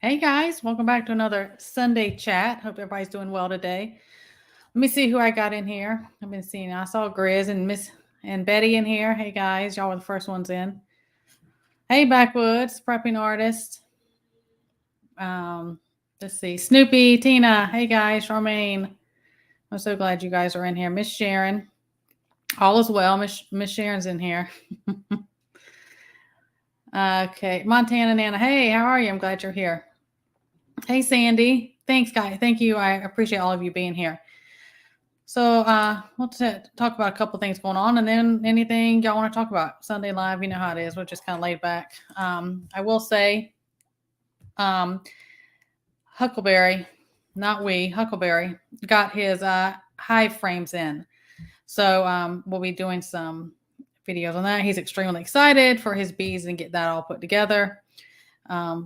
Hey guys, welcome back to another Sunday chat. Hope everybody's doing well today. Let me see who I got in here. I've been seeing. I saw Grizz and Miss and Betty in here. Hey guys, y'all were the first ones in. Hey Backwoods, prepping artist. Um, let's see, Snoopy, Tina. Hey guys, Charmaine. I'm so glad you guys are in here. Miss Sharon, all is well. Miss Sharon's in here. Okay, Montana Nana. Hey, how are you? I'm glad you're here. Hey Sandy, thanks guys. Thank you. I appreciate all of you being here. So we'll talk about a couple things going on, and then anything y'all want to talk about. Sunday Live, you know how it is. We're just kind of laid back. I will say, Huckleberry, Huckleberry got his hive frames in. So we'll be doing some videos on that. He's extremely excited for his bees and get that all put together.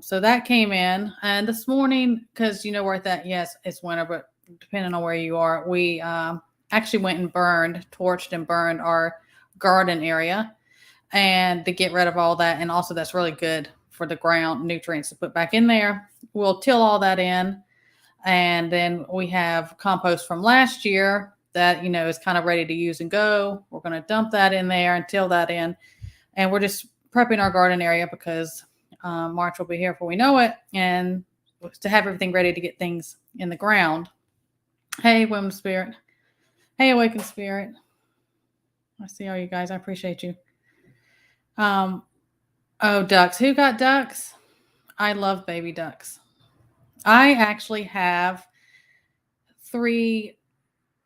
So that came in, and this morning, because we're at that, yes, it's winter, but depending on where you are, we actually went and torched and burned our garden area, and to get rid of all that. And also that's really good for the ground nutrients to put back in there. We'll till all that in, and then we have compost from last year that is kind of ready to use and go. We're going to dump that in there and till that in, and we're just prepping our garden area because March will be here before we know it, and to have everything ready to get things in the ground. Hey, Women's Spirit. Hey, Awakened Spirit. I see all you guys. I appreciate you. Oh, ducks. Who got ducks? I love baby ducks. I actually have 3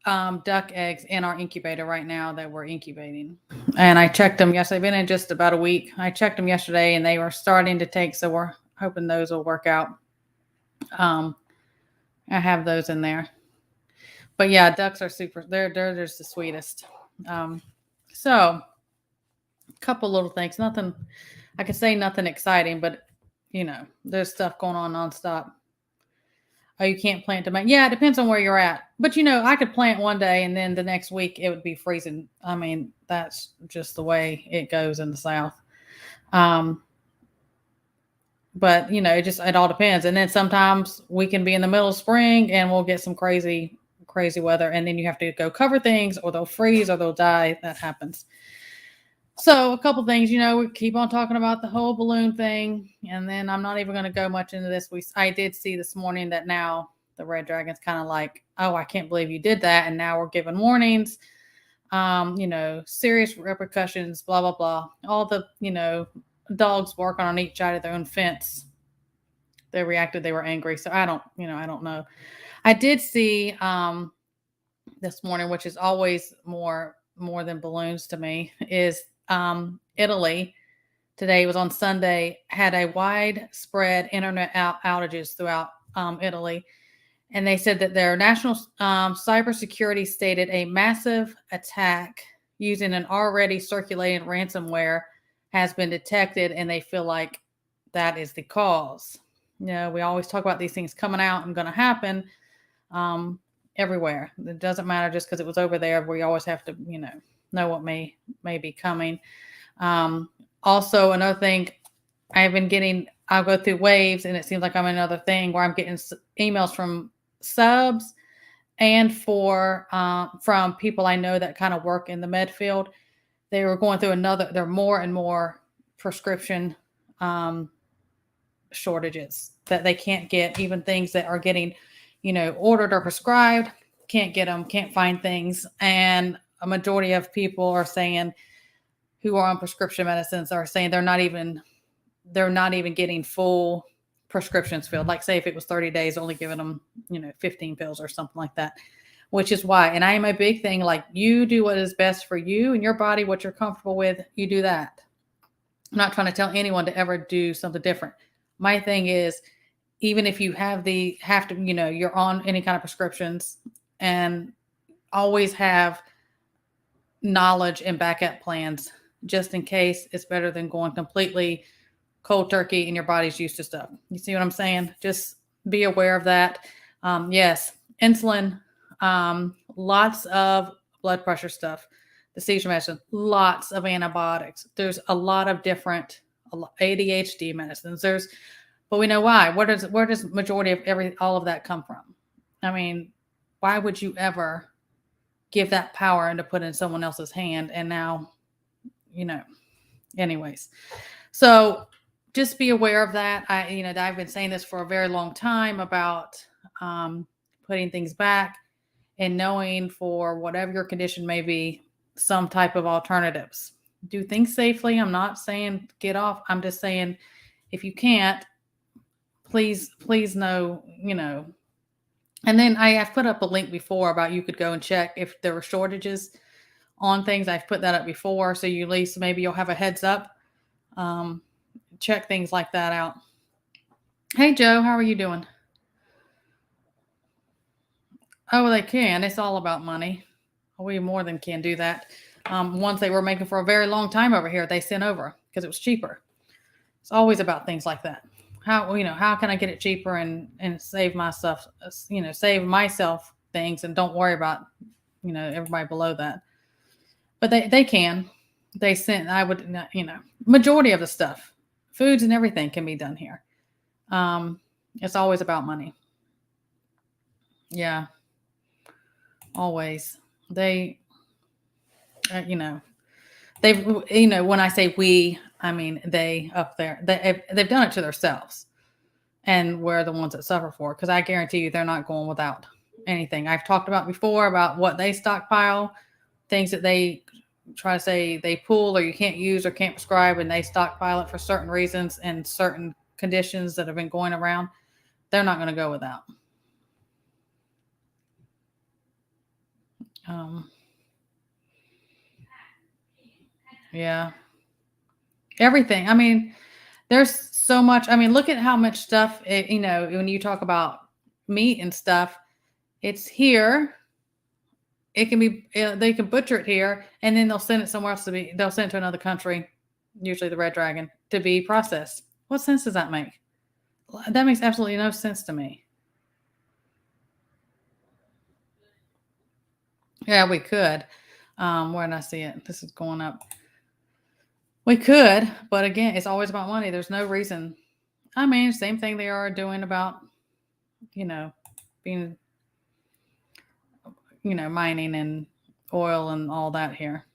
duck eggs in our incubator right now that we're incubating. And I checked them yesterday. They've been in just about a week. I checked them yesterday and they were starting to take, so we're hoping those will work out. I have those in there. But yeah, ducks are super, they're just the sweetest. So a couple little things, nothing, I could say nothing exciting, but there's stuff going on nonstop. Oh, you can't plant tomato. Yeah, it depends on where you're at. But I could plant one day and then the next week it would be freezing. I mean, that's just the way it goes in the South. But it all depends. And then sometimes we can be in the middle of spring and we'll get some crazy weather, and then you have to go cover things, or they'll freeze, or they'll die. That happens. So a couple things, we keep on talking about the whole balloon thing, and then I'm not even going to go much into this. I did see this morning that now the red dragon's kind of like, oh, I can't believe you did that, and now we're giving warnings, serious repercussions, blah blah blah. All the dogs barking on each side of their own fence. They reacted. They were angry. So I don't know. I did see this morning, which is always more than balloons to me, is Italy today, was on Sunday, had a widespread internet outages throughout Italy. And they said that their national cybersecurity stated a massive attack using an already circulating ransomware has been detected, and they feel like that is the cause. We always talk about these things coming out and going to happen everywhere. It doesn't matter just because it was over there. We always have to, know what may be coming. Also, another thing, I've been getting, I'll go through waves, and it seems like I'm another thing where I'm getting emails from subs and from people I know that kind of work in the med field. They were going through there are more and more prescription shortages that they can't get, even things that are getting, ordered or prescribed, can't get them, can't find things. And a majority of people are saying, who are on prescription medicines, are saying they're not even getting full prescriptions filled. Like, say if it was 30 days, only giving them, 15 pills or something like that, which is why. And I am a big thing, like, you do what is best for you and your body, what you're comfortable with, you do that. I'm not trying to tell anyone to ever do something different. My thing is, even if you have to, you're on any kind of prescriptions, and always have knowledge and backup plans just in case. It's better than going completely cold turkey and your body's used to stuff. You see what I'm saying? Just be aware of that. Yes, insulin, lots of blood pressure stuff, the seizure medicine, lots of antibiotics. There's a lot of different ADHD medicines. There's But we know why. Where does majority of all of that come from? I mean, why would you ever give that power and to put in someone else's hand? And now, you know, anyways. So just be aware of that. I've been saying this for a very long time about putting things back and knowing for whatever your condition may be, some type of alternatives. Do things safely. I'm not saying get off. I'm just saying if you can't, please know, And then I've put up a link before about you could go and check if there were shortages on things. I've put that up before, so you at least maybe you'll have a heads up. Check things like that out. Hey Joe, how are you doing? Oh, they can. It's all about money. We more than can do that. Ones they were making for a very long time over here, they sent over because it was cheaper. It's always about things like that. How can I get it cheaper and save myself, save myself things and don't worry about, everybody below that. But they can. They sent, I would, majority of the stuff, foods and everything can be done here. It's always about money. Yeah. Always. They, they've, when I say we, I mean they up there. They've done it to themselves, and we're the ones that suffer for it. Because I guarantee you, they're not going without anything. I've talked about before about what they stockpile, things that they try to say they pull or you can't use or can't prescribe, and they stockpile it for certain reasons and certain conditions that have been going around. They're not going to go without. Yeah. Everything. I mean, there's so much. I mean, look at how much stuff, when you talk about meat and stuff, it's here. It can be, they can butcher it here and then they'll send it somewhere else they'll send it to another country, usually the Red Dragon, to be processed. What sense does that make? That makes absolutely no sense to me. Yeah, we could. Where did I see it? This is going up. We could, but again, it's always about money. There's no reason. I mean, same thing they are doing about, being, mining and oil and all that here.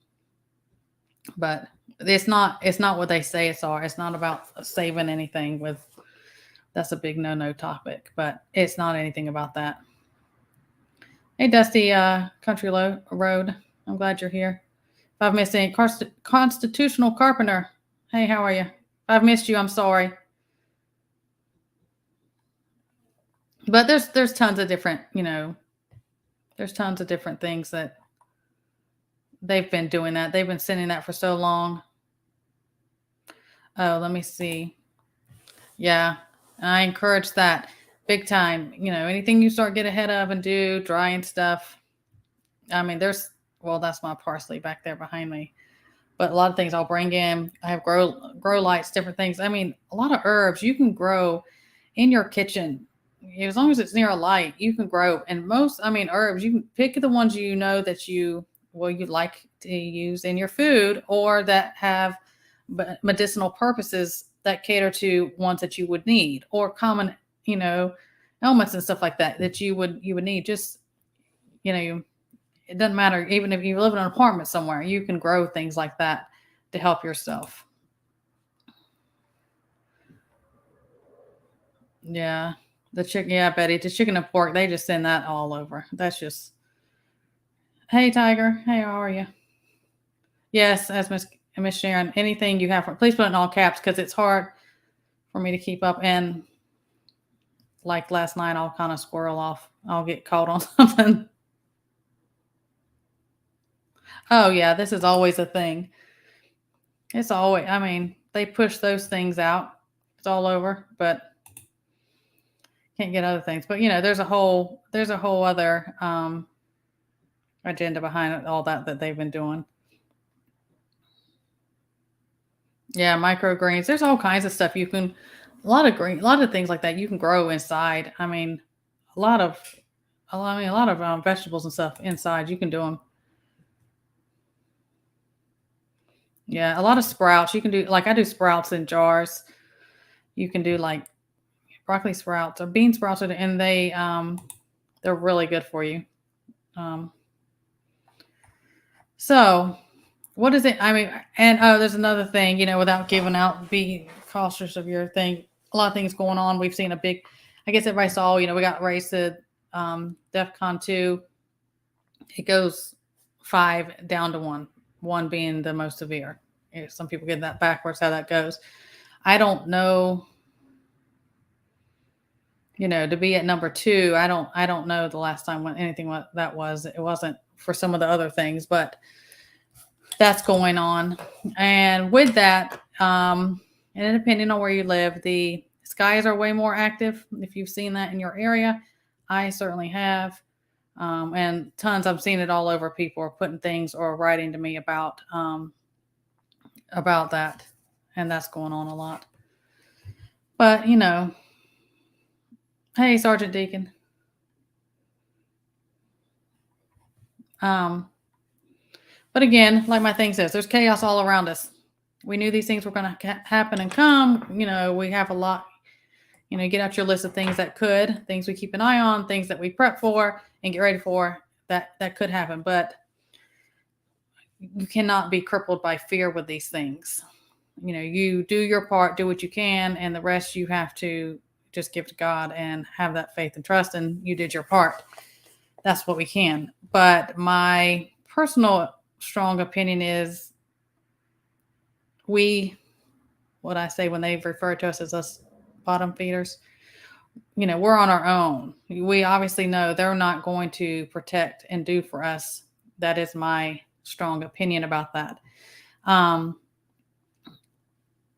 But it's not what they say it's all. It's not about saving anything that's a big no topic, but it's not anything about that. Hey, Dusty Country Road. I'm glad you're here. If I've missed any, Constitutional Carpenter. Hey, how are you? If I've missed you, I'm sorry. But there's tons of different, there's tons of different things that they've been doing that. They've been sending that for so long. Oh, let me see. Yeah, I encourage that big time. Anything you start get ahead of and do, drying stuff. I mean, that's my parsley back there behind me. But a lot of things I'll bring in. I have grow lights, different things. I mean, a lot of herbs you can grow in your kitchen. As long as it's near a light, you can grow. And herbs, you can pick the ones that you'd like to use in your food or that have medicinal purposes that cater to ones that you would need or common, ailments and stuff like that you would need. Just, it doesn't matter. Even if you live in an apartment somewhere, you can grow things like that to help yourself. Yeah. The chicken. Yeah, Betty, the chicken and pork, they just send that all over. That's just, hey, Tiger. Hey, how are you? Yes, as Miss Sharon, anything you have, please put it in all caps because it's hard for me to keep up. And like last night, I'll kind of squirrel off. I'll get caught on something. Oh, yeah, this is always a thing. It's always, they push those things out. It's all over, but can't get other things. But, there's a whole other agenda behind all that they've been doing. Yeah, microgreens. There's all kinds of stuff you can, a lot of things like that you can grow inside. A lot of vegetables and stuff inside. You can do them. Yeah, a lot of sprouts. You can do, like I do sprouts in jars. You can do like broccoli sprouts or bean sprouts, and they're really good for you. So what is it? I mean, and there's another thing, without giving out, be cautious of your thing. A lot of things going on. We've seen I guess everybody saw, we got raised to DEFCON 2. It goes 5 down to 1, 1 being the most severe. Some people get that backwards, how that goes. I don't know, to be at number 2. I don't know the last time when anything that was. It wasn't for some of the other things, but that's going on. And with that, and depending on where you live, the skies are way more active. If you've seen that in your area, I certainly have. And tons, I've seen it all over. People are putting things or writing to me about that. And that's going on a lot. But, hey, Sergeant Deacon. But again, like my thing says, there's chaos all around us. We knew these things were going to happen and come. We have a lot. Get out your list of things things we keep an eye on, things that we prep for and get ready for that could happen. But you cannot be crippled by fear with these things. You do your part, do what you can, and the rest you have to just give to God and have that faith and trust, and you did your part. That's what we can. But my personal strong opinion is what I say when they refer to us as us bottom feeders, we're on our own. We obviously know they're not going to protect and do for us. That is my strong opinion about that.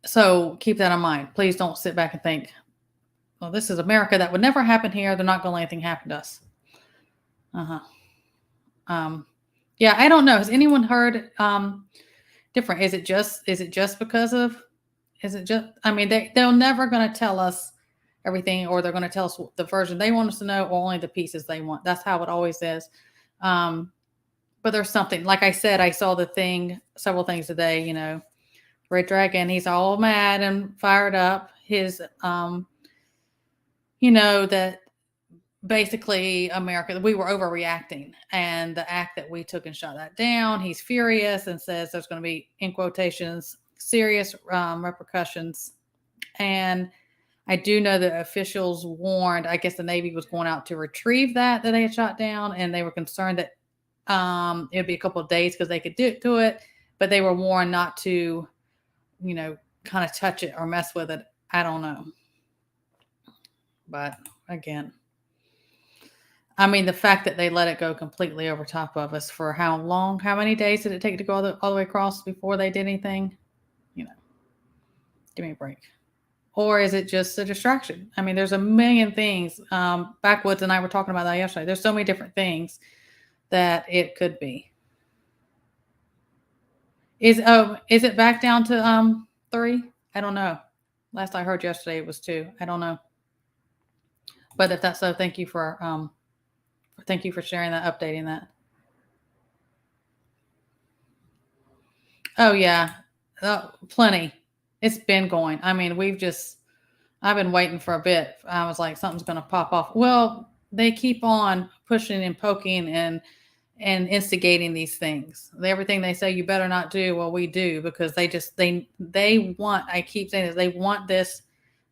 So keep that in mind. Please don't sit back and think, well, this is America. That would never happen here. They're not going to let anything happen to us. Yeah, I don't know. Has anyone heard different? Is it just because of, I mean, they're never going to tell us everything, or they're going to tell us the version they want us to know, or only the pieces they want. That's how it always is. But there's something, like I said, I saw several things today, Red Dragon, he's all mad and fired up. His, that basically America, we were overreacting, and the act that we took and shot that down, he's furious and says there's going to be, in quotations, serious repercussions. And I do know that officials warned, I guess the Navy was going out to retrieve that they had shot down, and they were concerned that it'd be a couple of days because they could do it, but they were warned not to, kind of touch it or mess with it. I don't know. But again, I mean, the fact that they let it go completely over top of us for how long? How many days did it take to go all the way across before they did anything? Give me a break. Or is it just a distraction? I mean, there's a million things. Backwoods and I were talking about that yesterday. There's so many different things that it could be. Is it back down to 3? I don't know. Last I heard yesterday it was 2. I don't know. But if that's so, thank you for sharing that, updating that. Oh yeah, plenty. It's been going. I mean, I've been waiting for a bit. I was like, something's going to pop off. Well, they keep on pushing and poking and instigating these things. Everything they say you better not do, well, we do, because they want, I keep saying this, they want this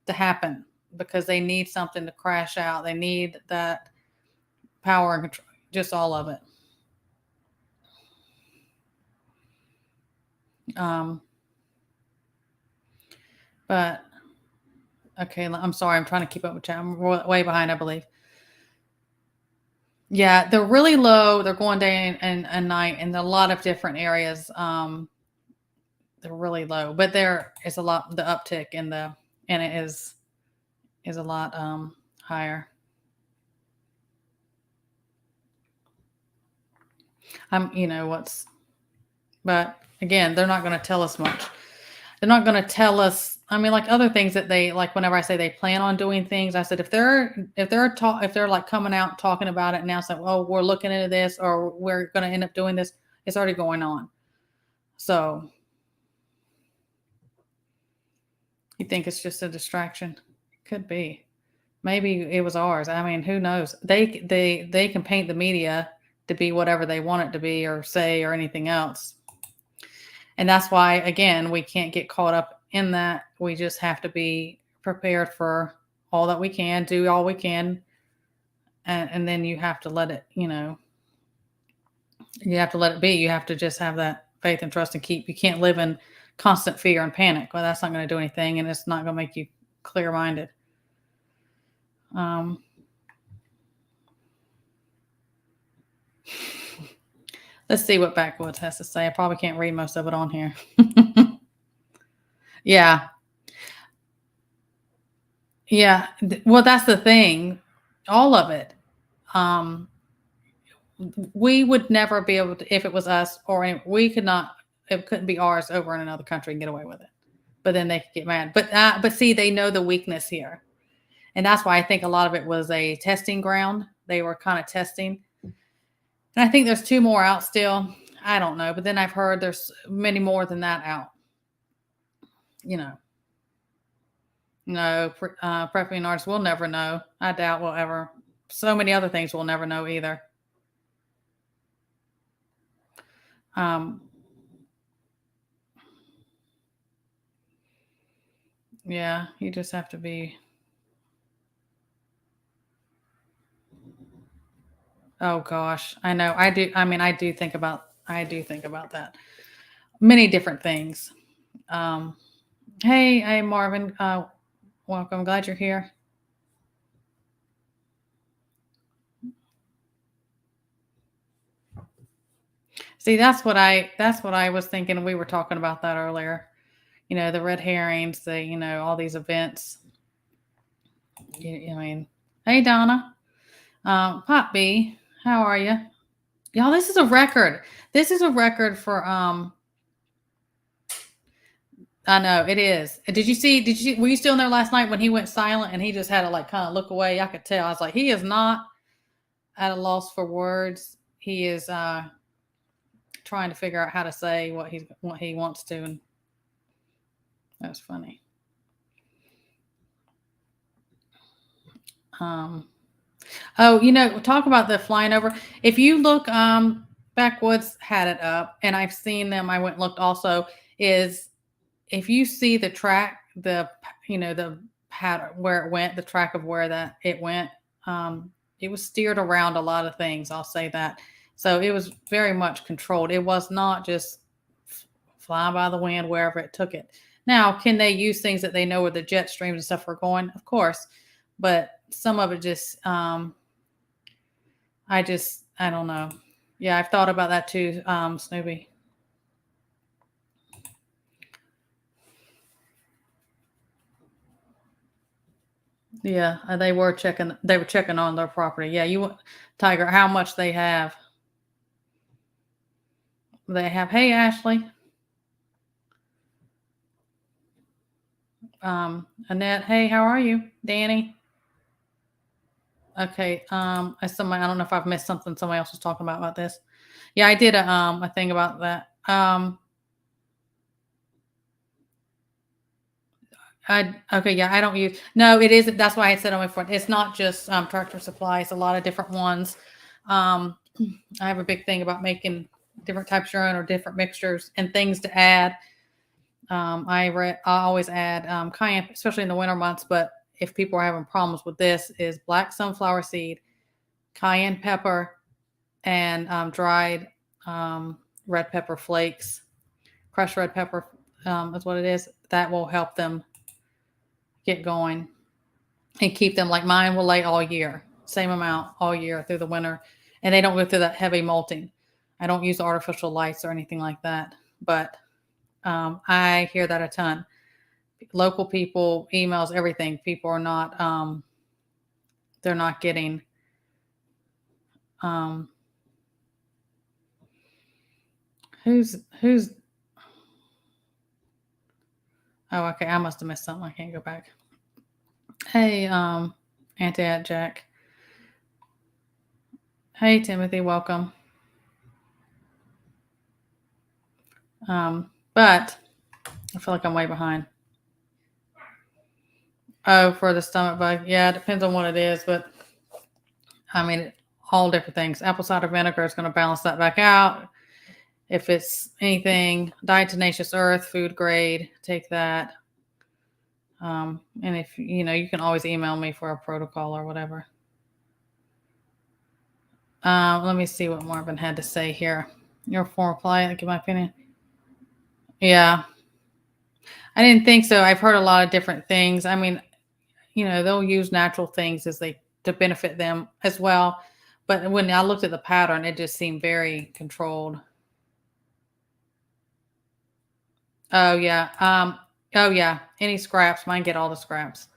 to happen because they need something to crash out. They need that power and control, just all of it. But okay, I'm sorry. I'm trying to keep up with chat. I'm way behind, I believe. Yeah, they're really low. They're going day and night in a lot of different areas. They're really low, but there is a lot, the uptick and it is a lot higher. But again, they're not going to tell us much. They're not going to tell us. I mean, like other things that they, like whenever I say they plan on doing things, I said, if they're like coming out talking about it now, saying, oh, we're looking into this, or we're going to end up doing this, it's already going on. So you think it's just a distraction? It could be. Maybe it was ours. I mean, who knows? They can paint the media to be whatever they want it to be or say or anything else. And that's why, again, we can't get caught up in that. We just have to be prepared for all that we can, do all we can, and then you have to let it, you have to let it be. You have to just have that faith and trust and keep. You can't live in constant fear and panic. Well, that's not going to do anything, and it's not going to make you clear minded. Let's see what Backwoods has to say. I probably can't read most of it on here. Yeah. Yeah. Well, that's the thing. All of it. We would never be able to, if it was us we could not, it couldn't be ours over in another country and get away with it. But then they could get mad. But see, they know the weakness here. And that's why I think a lot of it was a testing ground. They were kind of testing. And I think there's 2 more out still. I don't know. But then I've heard there's many more than that out. No, prepping artists, we'll never know. I doubt we'll ever. So many other things we'll never know either. Yeah, you just have to be. Oh gosh, I know. I do. I mean, I do think about that. Many different things. Hey, Marvin. Welcome. Glad you're here. See, that's what I was thinking. We were talking about that earlier. The red herrings, all these events. I mean, hey, Donna. Pop B, how are you? Y'all, this is a record. This is a record for I know it is. Did you see were you still in there last night when he went silent and he just had to like kind of look away? I could tell. I was like, he is not at a loss for words. He is trying to figure out how to say what he wants to, and that was funny. Talk about the flying over. If you look, Backwoods had it up, and I've seen them. I went and looked also. Is if you see the track, the pattern where it went, the track of where that it went, it was steered around a lot of things. I'll say that. So it was very much controlled. It was not just flying by the wind wherever it took it. Now, can they use things that they know where the jet streams and stuff are going? Of course, but some of it just, I don't know. Yeah, I've thought about that too, Snoopy. Yeah, they were checking. They were checking on their property. Yeah, Tiger, how much they have? They have. Hey, Ashley. Annette. Hey, how are you, Danny? Okay. I don't know if I've missed something. Somebody else was talking about this. Yeah, I did a thing about that. Okay, yeah, I don't use. No, it isn't. That's why I said on my front. It's not just Tractor Supply. It's a lot of different ones. I have a big thing about making different types of your own or different mixtures and things to add. I always add cayenne, especially in the winter months. But if people are having problems with this, is black sunflower seed, cayenne pepper, and dried red pepper flakes. Crushed red pepper is what it is. That will help them get going and keep them. Like mine will lay all year, same amount all year through the winter, and they don't go through that heavy molting. I don't use artificial lights or anything like that, but I hear that a ton. Local people, emails, everything. People are not, they're not getting, who's, oh, okay. I must have missed something. I can't go back. Hey, Auntie Jack. Hey, Timothy, welcome. But I feel like I'm way behind. Oh, for the stomach bug. Yeah, it depends on what it is, but I mean, all different things. Apple cider vinegar is going to balance that back out. If it's anything diatomaceous earth, food grade, take that. And if you can always email me for a protocol or whatever. Let me see what Marvin had to say here. Your form reply, give my opinion. Yeah, I didn't think so. I've heard a lot of different things. I mean, they'll use natural things to benefit them as well. But when I looked at the pattern, it just seemed very controlled. Oh yeah. Oh yeah. Any scraps? Mine get all the scraps.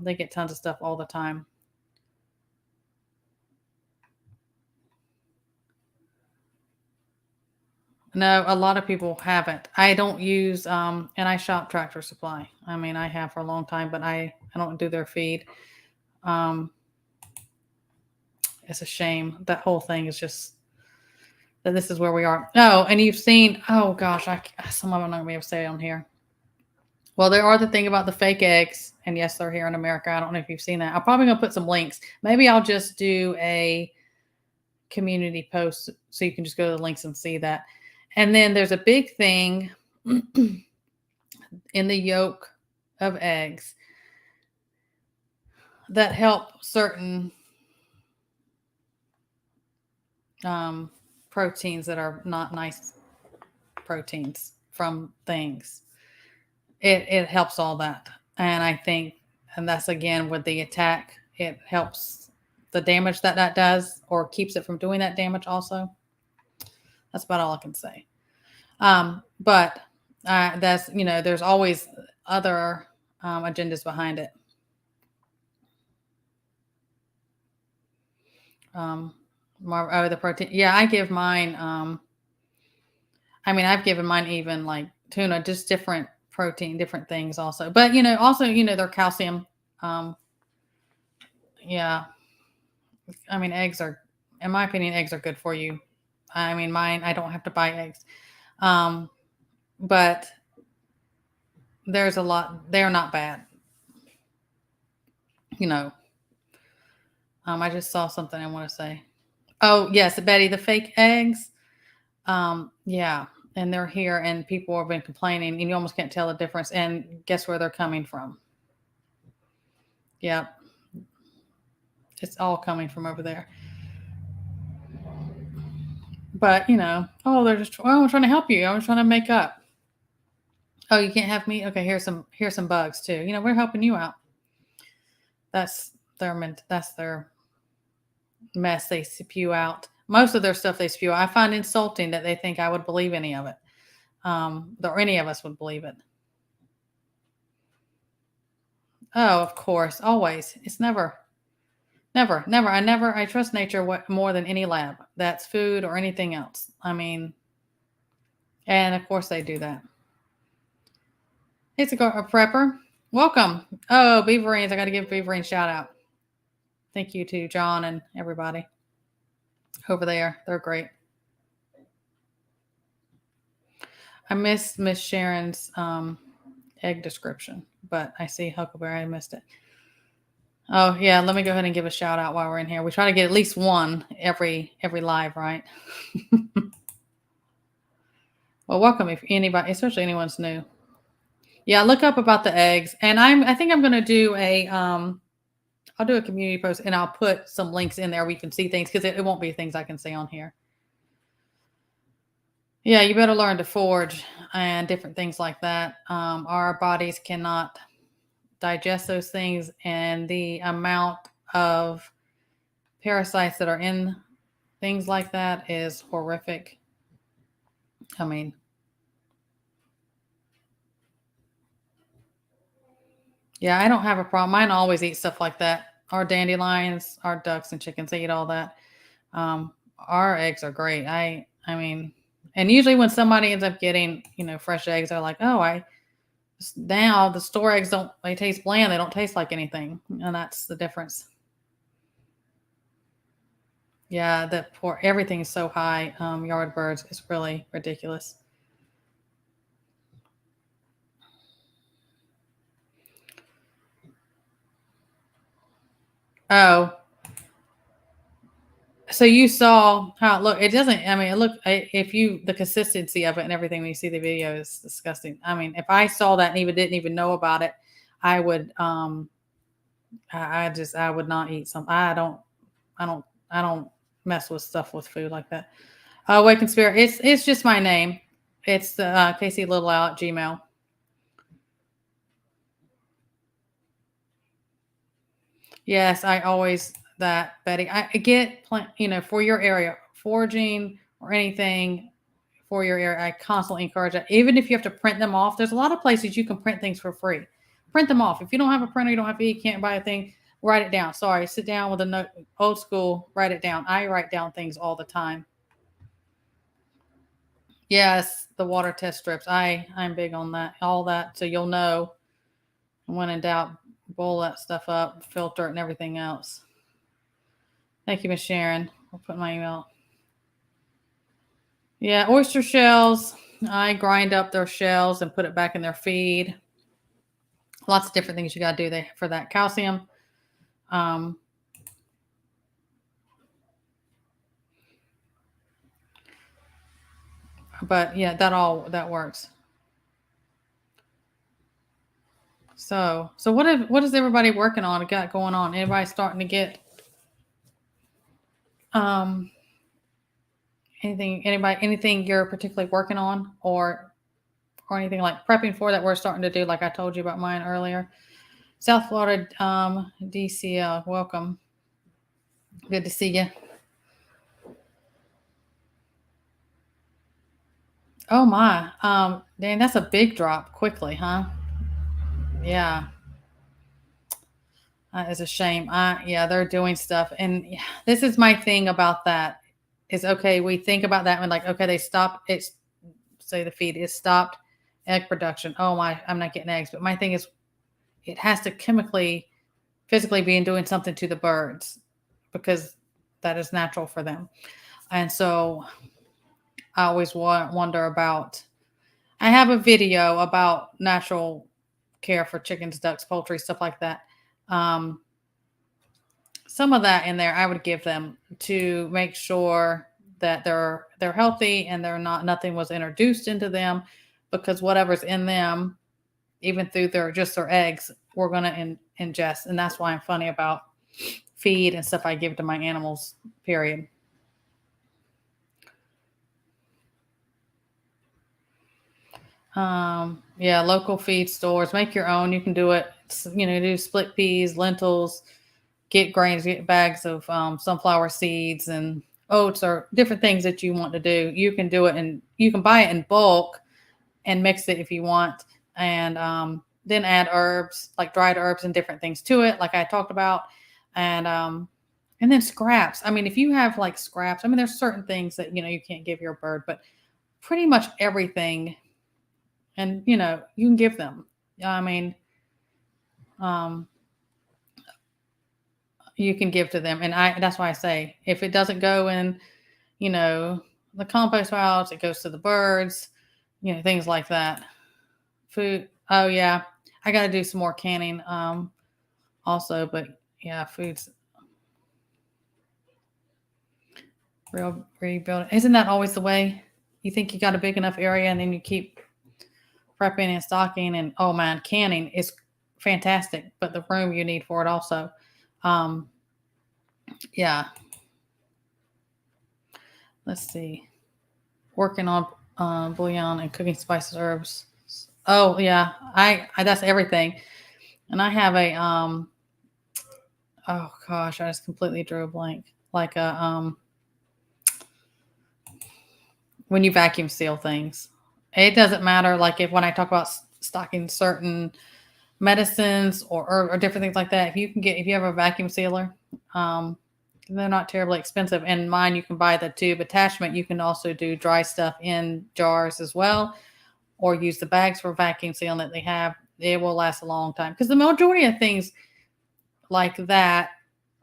They get tons of stuff all the time. No, a lot of people haven't. I don't use and I shop Tractor Supply. I mean, I have for a long time, but I don't do their feed. It's a shame. That whole thing is just that this is where we are. Oh, and you've seen, oh gosh, some of them I'm not gonna be able to say on here. Well, there are the thing about the fake eggs, and yes, they're here in America. I don't know if you've seen that. I'm probably gonna put some links. Maybe I'll just do a community post so you can just go to the links and see that. And then there's a big thing in the yolk of eggs that help certain proteins that are not nice proteins from things. It helps all that. And I think, and that's again with the attack, it helps the damage that does or keeps it from doing that damage also. That's about all I can say. But that's, there's always other agendas behind it. The protein. Yeah, I give mine. I've given mine even like tuna, just different protein, different things also. But also they're calcium. Yeah. I mean, eggs are, in my opinion, eggs are good for you. I mean, mine, I don't have to buy eggs. But there's a lot, they're not bad. I just saw something I want to say. Oh, yes, Betty, the fake eggs. Yeah, and they're here and people have been complaining and you almost can't tell the difference. And guess where they're coming from? Yep. It's all coming from over there. But, they're just, I'm trying to help you. I'm trying to make up. Oh, you can't have meat? Okay, here's some bugs too. We're helping you out. That's their mess they spew out. Most of their stuff they spew out. I find insulting that they think I would believe any of it. Or any of us would believe it. Oh, of course, always. It's never. I trust nature more than any lab. That's food or anything else. I mean, and of course they do that. It's a prepper. Welcome. Oh, Beaverines. I got to give Beaverine a shout out. Thank you to John and everybody over there. They're great. I missed Miss Sharon's egg description, but I see Huckleberry. I missed it. Oh yeah, let me go ahead and give a shout out while we're in here. We try to get at least one every live, right? Well, welcome if anybody, especially anyone's new. Yeah, look up about the eggs, and I think I'm going to do I'll do a community post, and I'll put some links in there where you can see things because it won't be things I can say on here. Yeah, you better learn to forage and different things like that. Our bodies cannot digest those things, and the amount of parasites that are in things like that is horrific. I mean, yeah, I don't have a problem. Mine always eat stuff like that. Our dandelions, our ducks and chickens, they eat all that. Our eggs are great. I mean, and usually when somebody ends up getting, fresh eggs, they're like, oh, now the store eggs they taste bland. They don't taste like anything. And that's the difference. Yeah, everything is so high. Yard birds is really ridiculous. Oh, so you saw how it looked. It doesn't. I mean, it look if you the consistency of it and everything when you see the video is disgusting. I mean, if I saw that and even didn't even know about it, I would. I would not eat some. I don't. I don't mess with stuff with food like that. Awakened Spirit. It's just my name. It's Casey Little at Gmail. Yes, I always that Betty. I get for your area foraging or anything for your area. I constantly encourage that. Even if you have to print them off, there's a lot of places you can print things for free. Print them off. If you don't have a printer, you don't have to. You can't buy a thing. Write it down. Sorry, sit down with a note. Old school. Write it down. I write down things all the time. Yes, the water test strips. I'm big on that. All that, so you'll know. When in doubt, boil that stuff up, filter it, and everything else. Thank you, Miss Sharon. I'll put my email. Yeah, oyster shells. I grind up their shells and put it back in their feed. Lots of different things you got to do there for that calcium. But yeah, that works. So what is everybody working on? Got going on? Everybody starting to get anything you're particularly working on or anything like prepping for that we're starting to do, like I told you about mine earlier. South Florida DCL, welcome. Good to see you. Oh my, Dan, that's a big drop quickly, huh? Yeah, that is a shame. Yeah, they're doing stuff, and this is my thing about that. Is okay. We think about that and like, okay, they stopped. It's say the feed is stopped egg production. Oh my, I'm not getting eggs. But my thing is, it has to physically be doing something to the birds because that is natural for them. And so I always wonder about. I have a video about natural care for chickens, ducks, poultry, stuff like that. Some of that in there I would give them to make sure that they're healthy and nothing was introduced into them, because whatever's in them, even through their eggs, we're going to ingest. And that's why I'm funny about feed and stuff I give to my animals, period. Yeah, local feed stores, make your own. You can do it, do split peas, lentils, get grains, get bags of sunflower seeds and oats or different things that you want to do. You can do it, and you can buy it in bulk and mix it if you want. And then add herbs, like dried herbs and different things to it, like I talked about. And then scraps. I mean, if you have like scraps, I mean, there's certain things that, you can't give your bird, but pretty much everything. And, you can give them. I mean, you can give to them. And that's why I say, if it doesn't go in, the compost piles, it goes to the birds, things like that. Food. Oh yeah. I got to do some more canning. Also, but yeah, food's rebuilding. Isn't that always the way? You think you got a big enough area and then you keep prepping and stocking, and oh man, canning is fantastic, but the room you need for it also. Yeah. Let's see. Working on bouillon and cooking spices, herbs. Oh yeah, I that's everything. And I have a oh gosh, I just completely drew a blank. Like a when you vacuum seal things. It doesn't matter like when I talk about stocking certain medicines or different things like that. If you have a vacuum sealer, they're not terribly expensive. And mine, you can buy the tube attachment. You can also do dry stuff in jars as well, or use the bags for vacuum sealing that they have. It will last a long time because the majority of things like that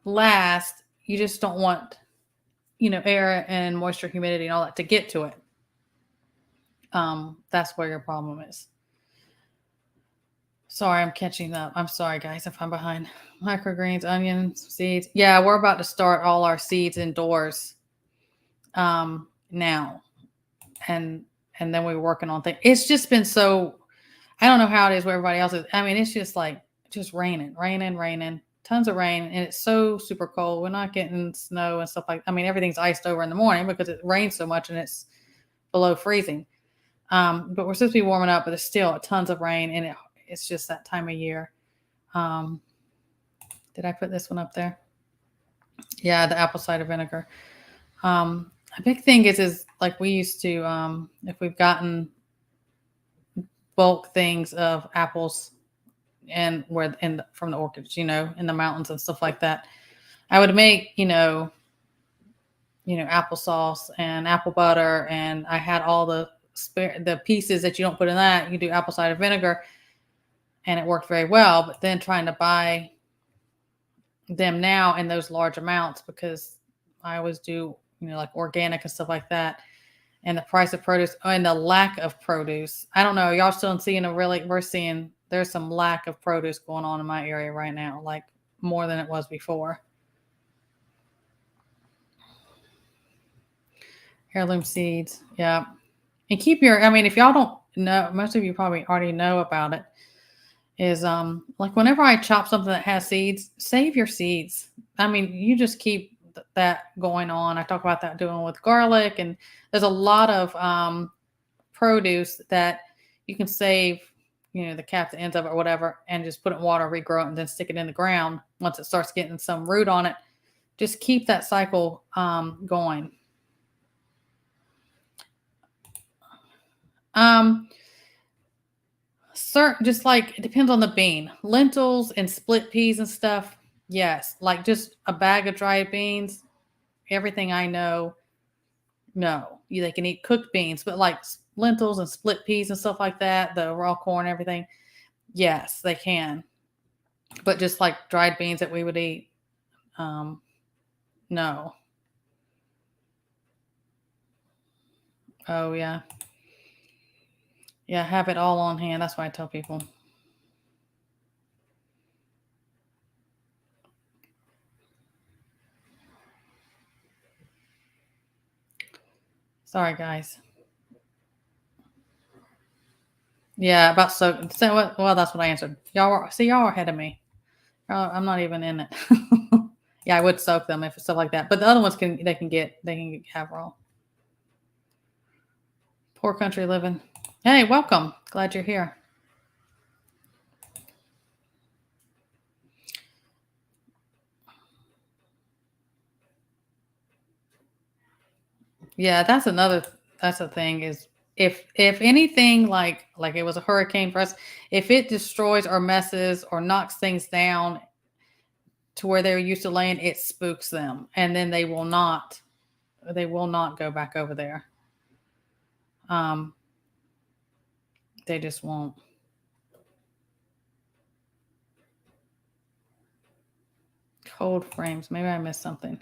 last. You just don't want, air and moisture, humidity, and all that to get to it. That's where your problem is. Sorry, I'm catching up. I'm sorry, guys, if I'm behind. Microgreens, onions, seeds. Yeah, we're about to start all our seeds indoors now. And then we're working on things. It's just been so, I don't know how it is where everybody else is. I mean, it's just like just raining, tons of rain, and it's so super cold. We're not getting snow and stuff like. I mean, everything's iced over in the morning because it rains so much and it's below freezing. But we're supposed to be warming up, but there's still tons of rain, and it's just that time of year. Did I put this one up there? Yeah, the apple cider vinegar. A big thing is like we used to, if we've gotten bulk things of apples and from the orchards, in the mountains and stuff like that, I would make, applesauce and apple butter, and I had all the pieces that you don't put in that. You do apple cider vinegar, and it worked very well. But then trying to buy them now in those large amounts, because I always do, like organic and stuff like that, and the price of produce and the lack of produce. I don't know. Y'all still seeing we're seeing there's some lack of produce going on in my area right now, like more than it was before. Heirloom seeds. Yeah. And keep if y'all don't know, most of you probably already know about it, is like whenever I chop something that has seeds, save your seeds. I mean, you just keep that going on. I talk about that doing with garlic, and there's a lot of produce that you can save, the cap, the ends of it or whatever, and just put it in water, regrow it, and then stick it in the ground once it starts getting some root on it. Just keep that cycle going. Just like it depends on the bean. Lentils and split peas and stuff, yes. Like just a bag of dried beans, everything I know, no. They can eat cooked beans, but like lentils and split peas and stuff like that, the raw corn, everything, yes, they can. But just like dried beans that we would eat, no. Oh yeah. Yeah, have it all on hand. That's why I tell people. Sorry, guys. Yeah, about soak. So, well, that's what I answered. Y'all are ahead of me. I'm not even in it. Yeah, I would soak them if stuff like that. But the other ones can have raw. Poor country living. Hey, welcome. Glad you're here. Yeah, that's the thing is if anything like it was a hurricane for us, if it destroys or messes or knocks things down to where they're used to laying, it spooks them, and then they will not go back over there. They just won't. Cold frames. Maybe I missed something.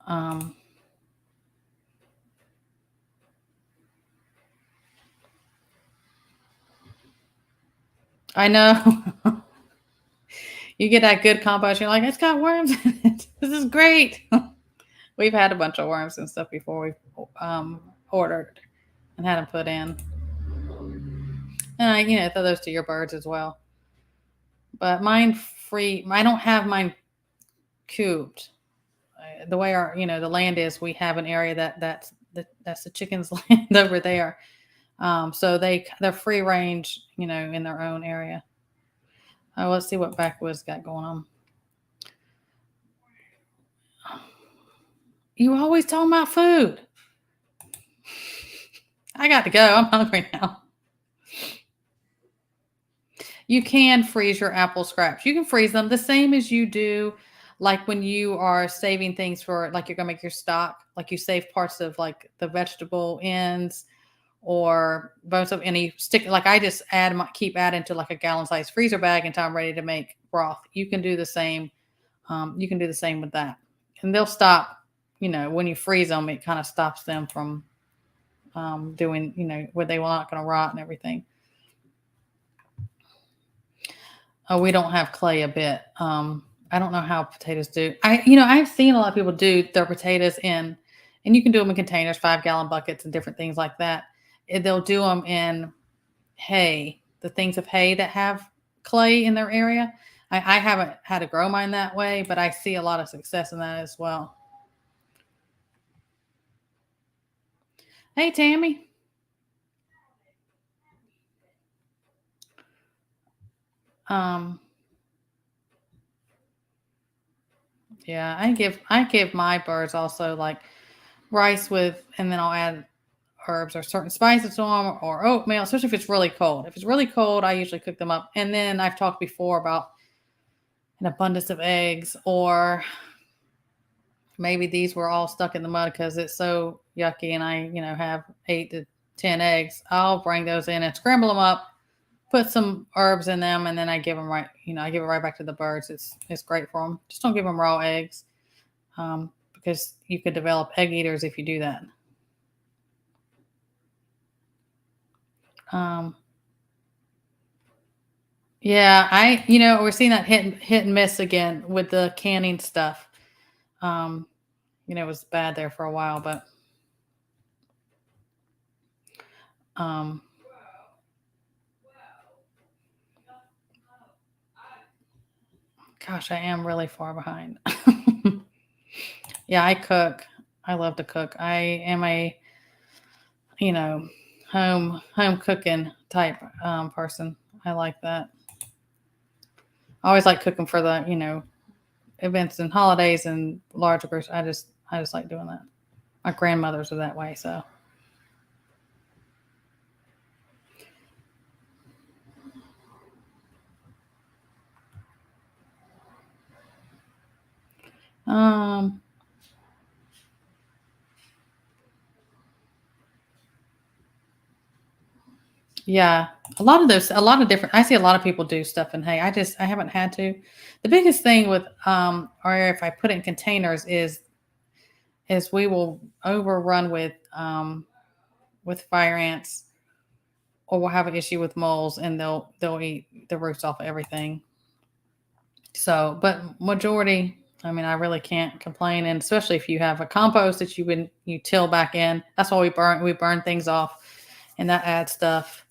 I know. You get that good compost, you're like, it's got worms in it. This is great. We've had a bunch of worms and stuff before we've ordered and had them put in. And throw those to your birds as well. But mine I don't have mine cooped. The way the land is, we have an area that's the chickens' land over there. So they're free range, in their own area. Let's see what backwoods got going on. You always talking about food. I got to go. I'm hungry now. You can freeze your apple scraps. You can freeze them the same as you do, like when you are saving things for, like you're gonna make your stock. Like you save parts of like the vegetable ends or bones of any stick. Like I just keep adding to like a gallon-sized freezer bag until I'm ready to make broth. You can do the same. You can do the same with that, and they'll stop. When you freeze them, it kind of stops them from doing, where they were not going to rot and everything. Oh, we don't have clay a bit. I don't know how potatoes do. I've seen a lot of people do their potatoes and you can do them in containers, 5-gallon buckets and different things like that. They'll do them in hay, the things of hay that have clay in their area. I haven't had to grow mine that way, but I see a lot of success in that as well. Hey, Tammy. Yeah, I give my birds also like rice with, and then I'll add herbs or certain spices to them or oatmeal, especially if it's really cold. If it's really cold, I usually cook them up. And then I've talked before about an abundance of eggs, or maybe these were all stuck in the mud because it's so yucky and I, have 8 to 10 eggs. I'll bring those in and scramble them up, put some herbs in them, and then I give them I give it right back to the birds. It's great for them. Just don't give them raw eggs, because you could develop egg eaters if you do that. Yeah, we're seeing that hit and miss again with the canning stuff. It was bad there for a while, but gosh, I am really far behind. Yeah, I cook. I love to cook. I am a, home cooking type person. I like that. I always like cooking for the, events and holidays and large groups. I just like doing that. My grandmothers are that way, so. Yeah, a lot of different. I see a lot of people do stuff in hay. I haven't had to. The biggest thing with or if I put it in containers is we will overrun with fire ants, or we'll have an issue with moles, and they'll eat the roots off of everything. So, but majority, I mean, I really can't complain, and especially if you have a compost that you till back in. That's why we burn things off, and that adds stuff.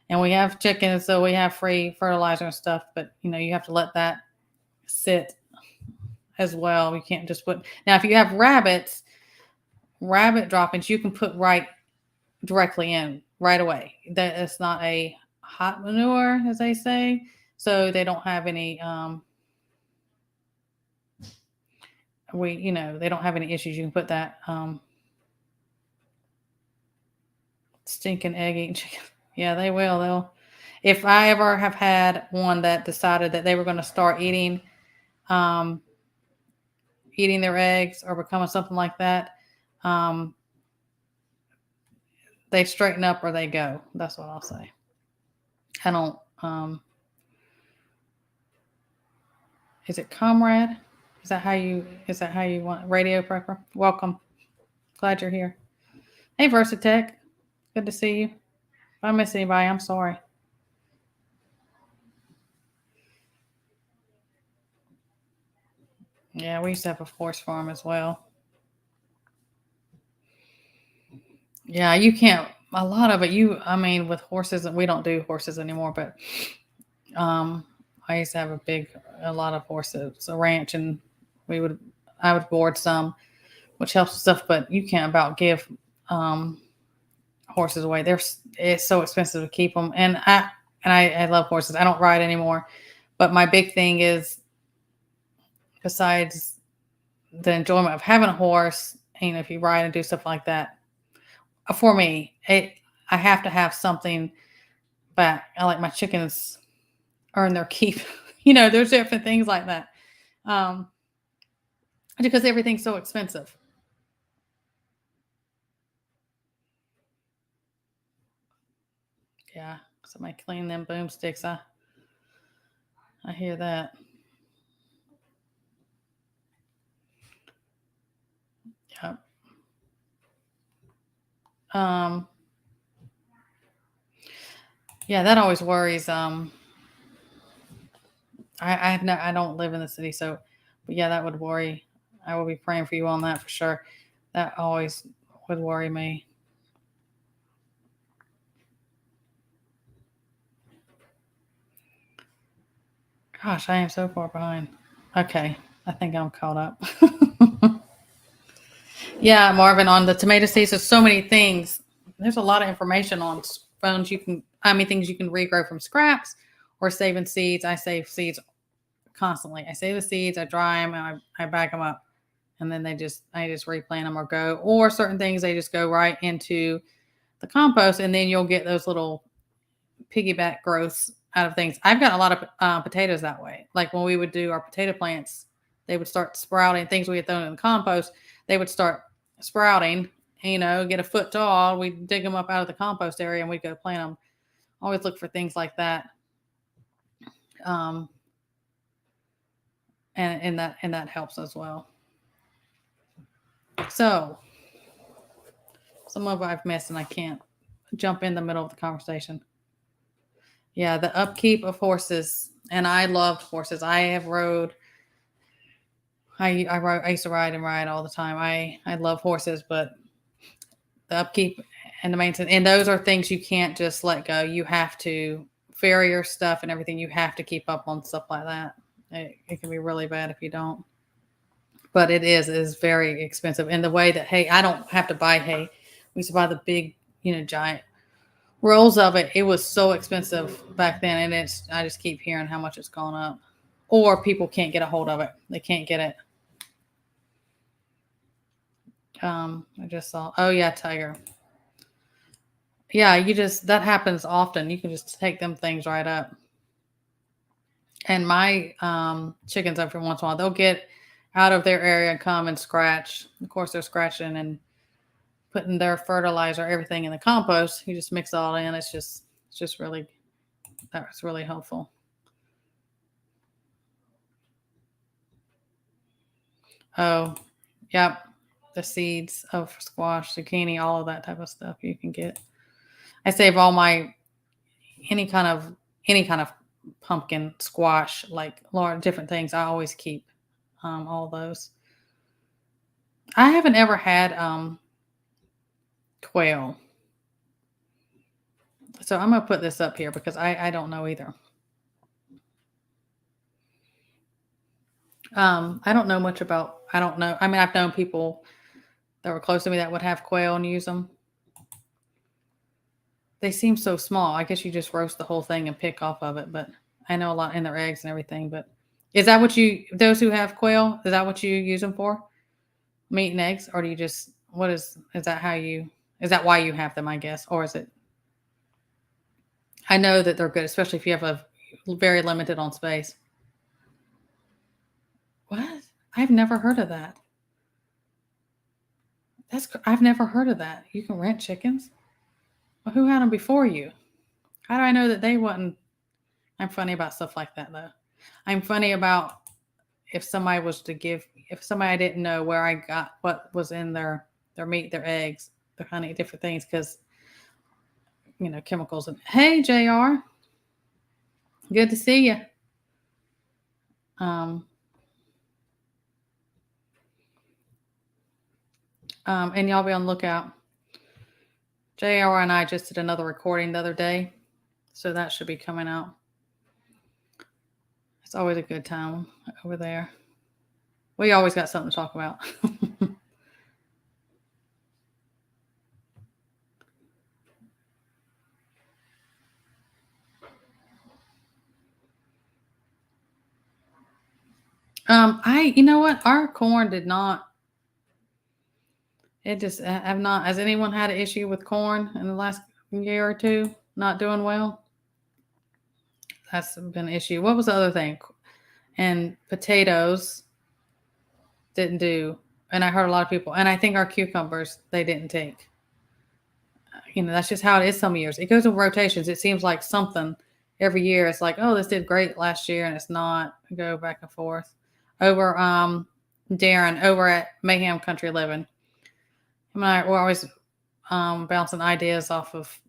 And we have chickens, so we have free fertilizer and stuff. But you have to let that sit as well. You can't just put. Now if you have rabbit droppings, you can put right directly in right away. That it's not a hot manure, as they say, so they don't have any. They don't have any issues. You can put that stinking egg eating chicken. Yeah, they will. If I ever have had one that decided that they were going to start eating their eggs or becoming something like that, they straighten up or they go. That's what I'll say. I don't. Is it comrade? Is that how you want radio prepper? Welcome. Glad you're here. Hey, Versatech. Good to see you. If I miss anybody, I'm sorry. Yeah, we used to have a horse farm as well. Yeah, you can't. A lot of it, I mean, with horses, we don't do horses anymore, but I used to have a lot of horses, a ranch, and I would board some, which helps with stuff, but you can't about give horses away. It's so expensive to keep them, and I love horses. I don't ride anymore, but my big thing is, besides the enjoyment of having a horse, if you ride and do stuff like that, for me, I have to have something back. I like my chickens earn their keep. There's different things like that, because everything's so expensive. Yeah, somebody clean them boomsticks. I hear that. Yeah. Um, yeah, that always worries. I don't live in the city, so, but yeah, that would worry. I will be praying for you on that for sure. That always would worry me. Gosh, I am so far behind. Okay, I think I'm caught up. Yeah, Marvin, on the tomato seeds, there's so many things. There's a lot of information on phones. Things you can regrow from scraps or saving seeds. I save seeds constantly. I save the seeds, I dry them, and I back them up, and then I just replant them or certain things they just go right into the compost, and then you'll get those little piggyback growths out of things. I've got a lot of potatoes that way. Like when we would do our potato plants, they would start sprouting. Things we had thrown in the compost, they would start sprouting. Get a foot tall. We'd dig them up out of the compost area and we'd go plant them. Always look for things like that. Um, and that helps as well. So some of I've missed and I can't jump in the middle of the conversation. Yeah, the upkeep of horses, and I loved horses. I have rode. I used to ride and ride all the time. I love horses, but the upkeep and the maintenance, and those are things you can't just let go. You have to farrier stuff and everything. You have to keep up on stuff like that. It can be really bad if you don't. But it is very expensive. And the way that hay, I don't have to buy hay. We used to buy the big, giant rolls of it. It was so expensive back then, and I just keep hearing how much it's gone up. Or people can't get a hold of it. They can't get it. I just saw. Oh yeah, tiger. Yeah, that happens often. You can just take them things right up. And my chickens, every once in a while, they'll get out of their area and come and scratch. Of course, they're scratching and putting their fertilizer, everything in the compost. You just mix it all in. It's just really, that's really helpful. Oh, yep. The seeds of squash, zucchini, all of that type of stuff you can get. I save all my any kind of pumpkin, squash, like large different things. I always keep all those. I haven't ever had quail, so I'm gonna put this up here because I don't know either. I don't know much about. I don't know. I mean, I've known people that were close to me that would have quail and use them. They seem so small. I guess you just roast the whole thing and pick off of it. But I know a lot in their eggs and everything. But is that what those who have quail, is that what you use them for? Meat and eggs? Or do you just, is that why you have them, I guess? Or is it, I know that they're good, especially if you have a very limited on space. What? I've never heard of that. I've never heard of that. You can rent chickens? Well, who had them before you? How do I know that they wasn't? I'm funny about stuff like that, though. I'm funny about if somebody I didn't know where I got what was in their meat, their eggs, their honey, different things, because, chemicals. Hey, JR. Good to see you. And y'all be on the lookout. JR and I just did another recording the other day, so that should be coming out. It's always a good time over there. We always got something to talk about. You know what? Our corn did not. It just have not. Has anyone had an issue with corn in the last year or two? Not doing well. That's been an issue. What was the other thing? And potatoes didn't do. And I heard a lot of people. And I think our cucumbers they didn't take. That's just how it is. Some years it goes in rotations. It seems like something every year. It's like, oh, this did great last year, and it's not. Go back and forth. Over Darren over at Mayhem Country Living. We're always bouncing ideas off of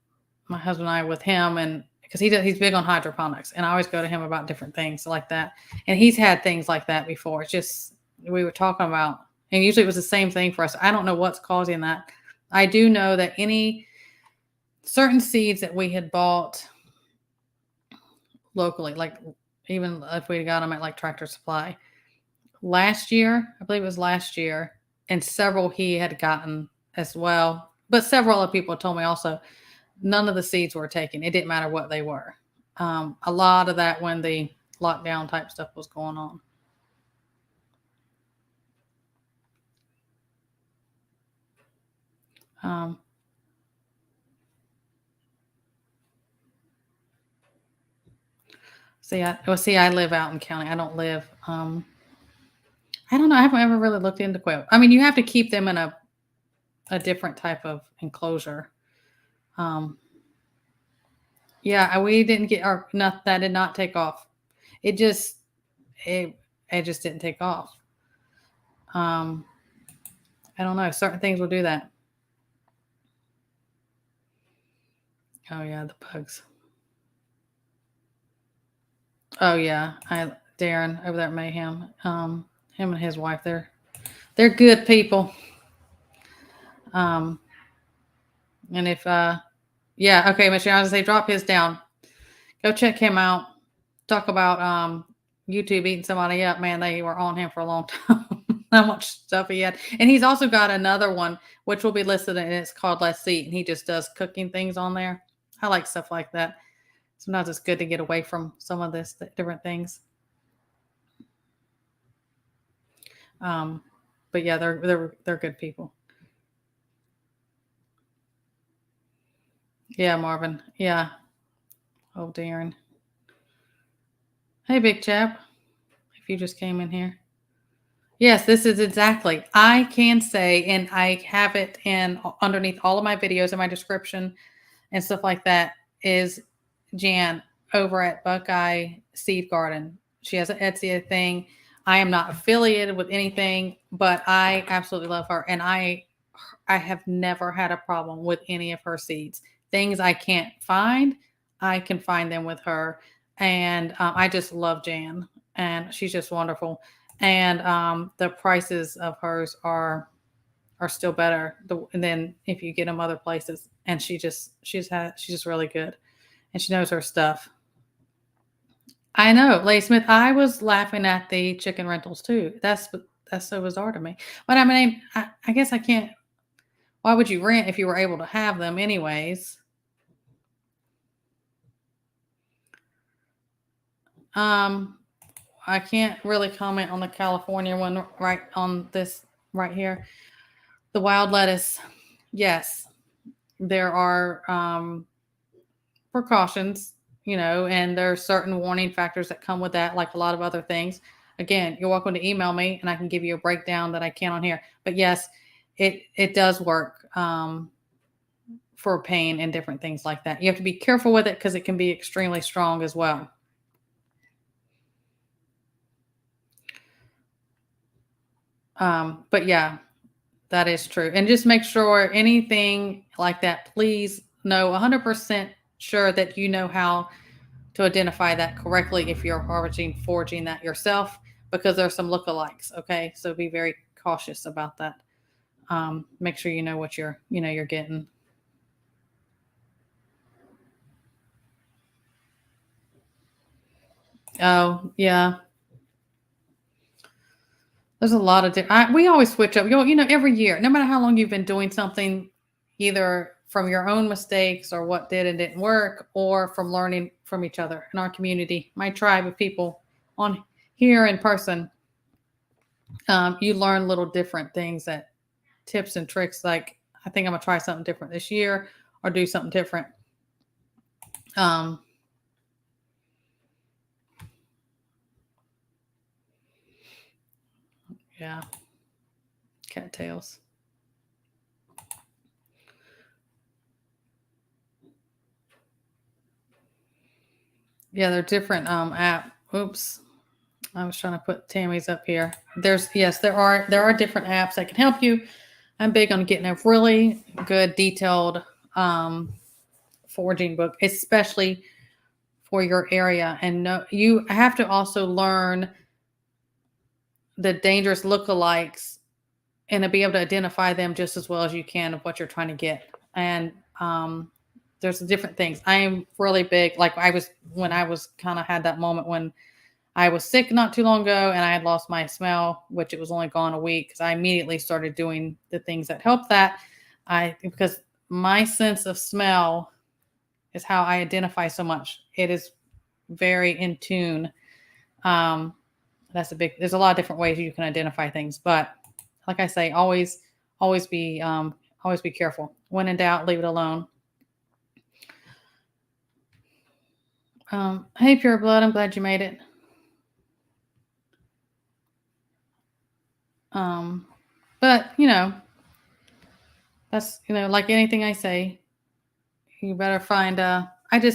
my husband and I with him, and because he's big on hydroponics, and I always go to him about different things like that. And he's had things like that before. It's just we were talking about, and usually it was the same thing for us. I don't know what's causing that. I do know that any certain seeds that we had bought locally, like even if we got them at like Tractor Supply last year, I believe it was last year, and several he had gotten as well. But several other people told me also none of the seeds were taken. It didn't matter what they were. A lot of that when the lockdown type stuff was going on. I live out in county. I don't live. I don't know. I haven't ever really looked into quail. I mean, you have to keep them in a different type of enclosure. Yeah, we didn't get our not that did not take off. It just didn't take off. I don't know. Certain things will do that. Oh yeah, the bugs. Oh yeah, Darren over there at Mayhem. Him and his wife, they're good people. And if yeah, okay, Michelle, I was gonna say drop his down. Go check him out. Talk about YouTube eating somebody up. Man, they were on him for a long time. How much stuff he had. And he's also got another one which will be listed, and it's called Let's Eat, and he just does cooking things on there. I like stuff like that. Sometimes it's good to get away from some of this different things. But yeah, they're good people. Yeah, Marvin. Yeah. Oh, Darren. Hey, big chap. If you just came in here. Yes, this is exactly. I can say, and I have it in underneath all of my videos in my description and stuff like that, is Jan over at Buckeye Seed Garden. She has an Etsy thing. I am not affiliated with anything, but I absolutely love her. And I have never had a problem with any of her seeds. Things I can't find, I can find them with her. And I just love Jan, and she's just wonderful. And the prices of hers are still better than if you get them other places. And she's just really good, and she knows her stuff. I know, Lady Smith. I was laughing at the chicken rentals too. That's so bizarre to me. But I mean, I guess I can't. Why would you rent if you were able to have them anyways? I can't really comment on the California one right on this right here. The wild lettuce, yes, there are precautions, and there are certain warning factors that come with that, like a lot of other things. Again, you're welcome to email me, and I can give you a breakdown that I can on here. But yes, it does work for pain and different things like that. You have to be careful with it because it can be extremely strong as well. But yeah, that is true. And just make sure anything like that, please know 100% sure that you know how to identify that correctly if you're foraging that yourself, because there's some lookalikes. Okay. So be very cautious about that. Make sure you know what you're getting. Oh yeah. There's a lot of different. We always switch up. Every year, no matter how long you've been doing something, either from your own mistakes or what did and didn't work, or from learning from each other in our community, my tribe of people on here in person. You learn little different things, that tips and tricks. Like, I think I'm gonna try something different this year, or do something different. Yeah. Cattails. Yeah, they're different app. Oops. I was trying to put Tammy's up here. There are different apps that can help you. I'm big on getting a really good, detailed foraging book, especially for your area. And no, you have to also learn the dangerous lookalikes and to be able to identify them just as well as you can of what you're trying to get. And there's different things. I am really big, like when I was kind of had that moment when I was sick not too long ago and I had lost my smell, which it was only gone a week, because I immediately started doing the things that helped that. Because my sense of smell is how I identify so much. It is very in tune. There's a lot of different ways you can identify things, but like I say, always be careful. When in doubt, leave it alone. Hey, Pure Blood, I'm glad you made it. But that's, like anything I say, you better find, even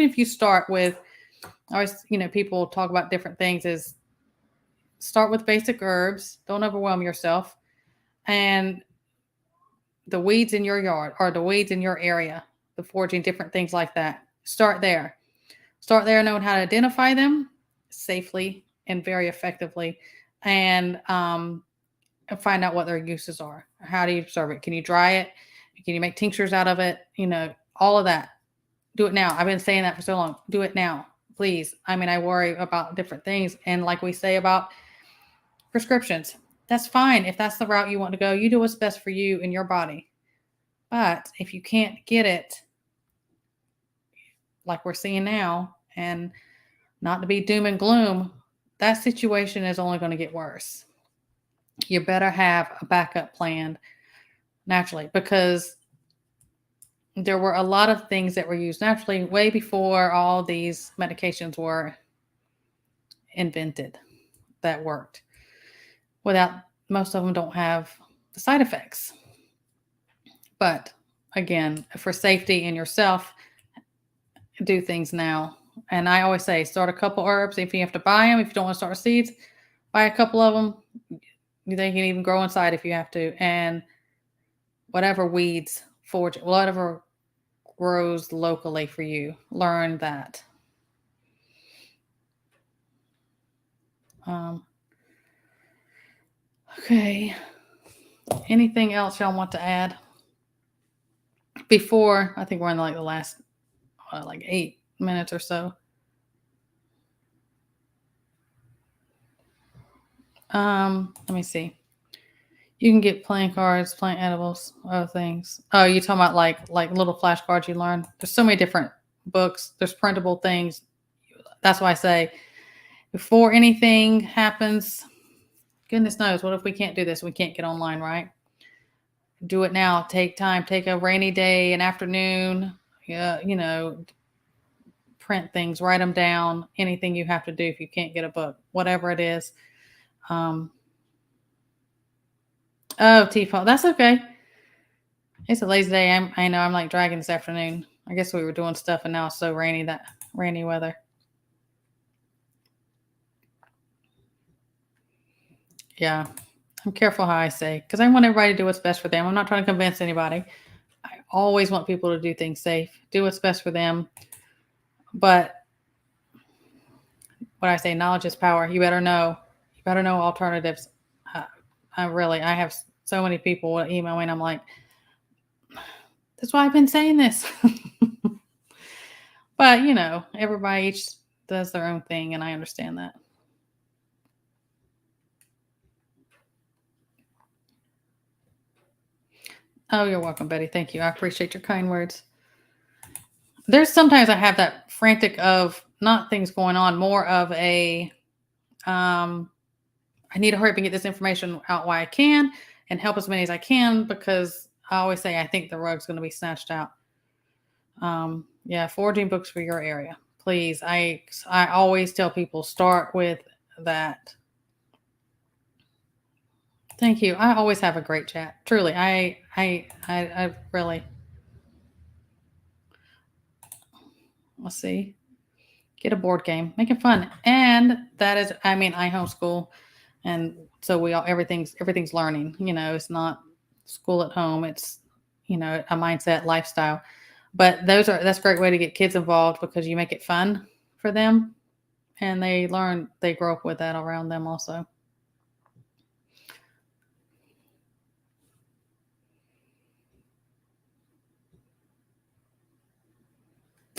if you start with, always, people talk about different things, is start with basic herbs. Don't overwhelm yourself. And the weeds in your yard or the weeds in your area, the foraging, different things like that. Start there, knowing how to identify them safely and very effectively, and find out what their uses are. How do you serve it? Can you dry it? Can you make tinctures out of it? All of that. Do it now. I've been saying that for so long. Do it now, please. I worry about different things. And like we say about prescriptions, that's fine. If that's the route you want to go, you do what's best for you and your body. But if you can't get it, like we're seeing now, and not to be doom and gloom, that situation is only going to get worse. You better have a backup plan naturally, because there were a lot of things that were used naturally way before all these medications were invented that worked. Most of them don't have the side effects. But again, for safety and yourself, do things now. And I always say, start a couple herbs. If you have to buy them, if you don't want to start with seeds, buy a couple of them. They can even grow inside if you have to. And whatever weeds, forage, whatever grows locally for you, learn that. Okay. Anything else y'all want to add? Before, I think we're in the last 8 minutes or so. Let me see. You can get playing cards, plant edibles, other things. Oh, you talking about like little flashcards you learn? There's so many different books. There's printable things. That's why I say, before anything happens, goodness knows, what if we can't do this? We can't get online, right? Do it now. Take time. Take a rainy day, an afternoon. Print things, write them down. Anything you have to do if you can't get a book, whatever it is. T-Fall, that's okay. It's a lazy day. I know I'm like dragging this afternoon. I guess we were doing stuff and now it's so rainy, that rainy weather. Yeah, I'm careful how I say, because I want everybody to do what's best for them. I'm not trying to convince anybody. I always want people to do things safe, do what's best for them. But what I say, knowledge is power. You better know alternatives. I have so many people email me and I'm like, that's why I've been saying this. But, everybody each does their own thing, and I understand that. Oh, you're welcome, Betty. Thank you. I appreciate your kind words. There's sometimes I have that frantic of not things going on, more of a, I need to hurry up and get this information out while I can and help as many as I can, because I always say I think the rug's going to be snatched out. Foraging books for your area, please. I always tell people, start with that. Thank you. I always have a great chat. Truly, I really. Let's see. Get a board game, make it fun, and that is, I homeschool, And so everything's learning. It's not school at home. It's a mindset, lifestyle. But that's a great way to get kids involved because you make it fun for them, and they grow up with that around them also.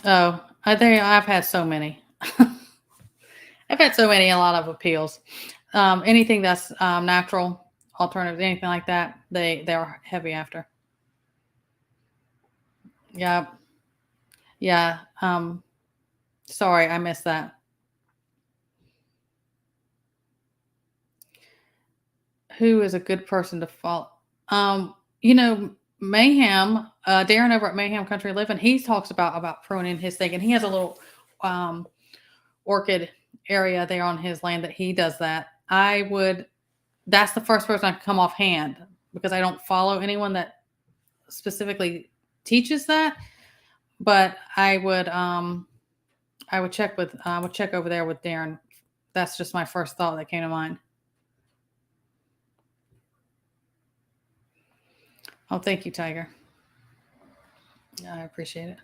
Oh, I've had so many. I've had so many, a lot of appeals. Anything that's natural, alternative, anything like that, they're heavy after. Yeah, yeah. Sorry, I missed that. Who is a good person to follow? Um, Mayhem, Darren over at Mayhem Country Living, he talks about pruning his thing, and he has a little um orchid area there on his land that he does that. That's the first person I could come off hand because I don't follow anyone that specifically teaches that. But I would check over there with Darren. That's just my first thought that came to mind. Oh, thank you, Tiger. I appreciate it.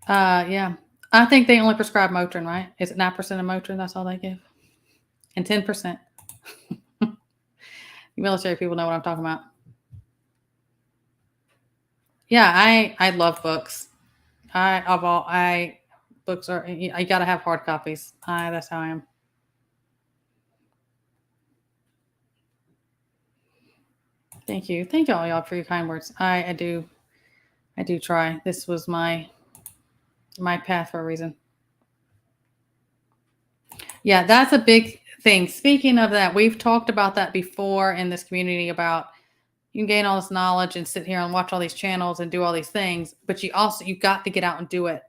Yeah. I think they only prescribe Motrin, right? Is it 9% of Motrin? That's all they give? And 10%. Military people know what I'm talking about. Yeah, I love books. Books are, I gotta have hard copies. That's how I am. Thank you. Thank you all y'all for your kind words. I do try. This was my path for a reason. Yeah, that's a big thing. Speaking of that, we've talked about that before in this community about you can gain all this knowledge and sit here and watch all these channels and do all these things, but you've got to get out and do it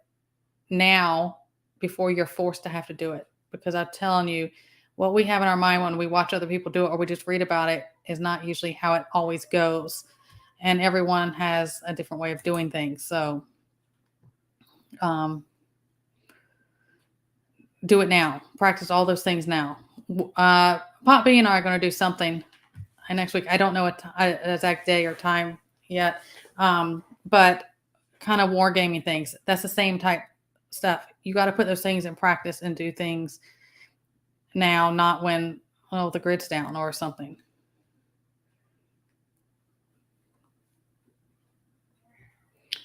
now before you're forced to have to do it. Because I'm telling you, what we have in our mind when we watch other people do it or we just read about it is not usually how it always goes. And everyone has a different way of doing things. So do it now. Practice all those things now. Pop B and I are going to do something next week. I don't know an exact day or time yet, but kind of wargaming things. That's the same type stuff. You got to put those things in practice and do things now, not when the grid's down or something.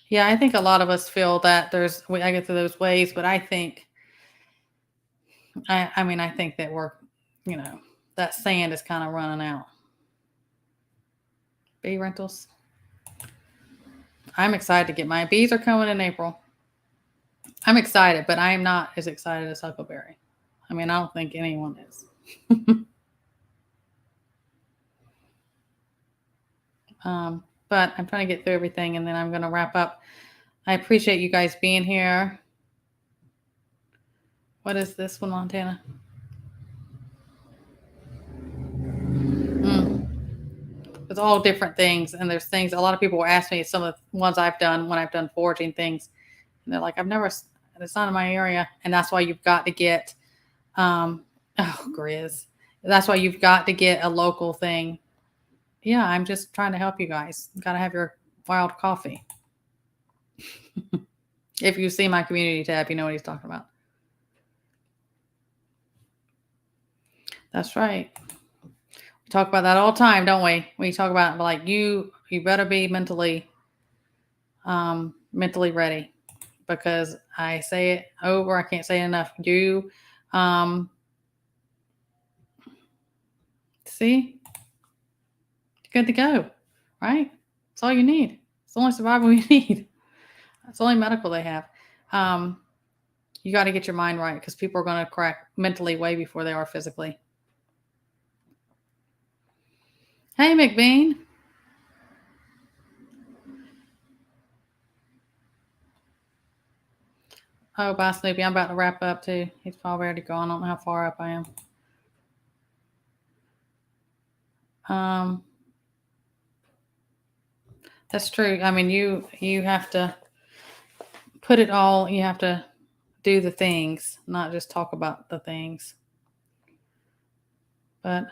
Yeah, I think a lot of us feel that I get through those ways, but I think, I think that we're, that sand is kind of running out. Bee rentals. I'm excited to get my bees are coming in April. I'm excited, but I am not as excited as Huckleberry. I don't think anyone is. But I'm trying to get through everything and then I'm going to wrap up. I appreciate you guys being here. What is this one, Montana? It's all different things. And there's things, a lot of people will ask me some of the ones I've done when I've done foraging things. And they're like, it's not in my area. And that's why you've got to get, Grizz. That's why you've got to get a local thing. Yeah, I'm just trying to help you guys. Got to have your wild coffee. If you see my community tab, you know what he's talking about. That's right. We talk about that all the time, don't we? We talk about like you better be mentally ready, because I say it over. I can't say it enough. You see, good to go, right? That's all you need. It's the only survival you need. That's the only medical they have. You got to get your mind right because people are going to crack mentally way before they are physically. Hey, McBean. Oh, bye, Snoopy. I'm about to wrap up too. He's probably already gone. I don't know how far up I am. That's true. You have to put it all. You have to do the things, not just talk about the things. But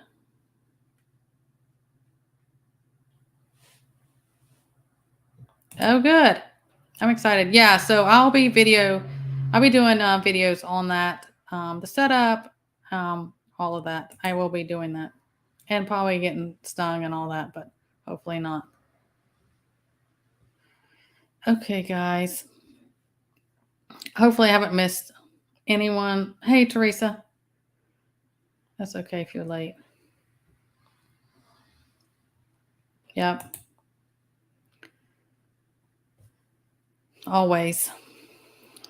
oh, good. I'm excited. Yeah, so I'll be doing videos on that, the setup, all of that. I will be doing that, and probably getting stung and all that, but hopefully not. Okay, guys. Hopefully I haven't missed anyone. Hey, Teresa. That's okay if you're late. Yep. Always.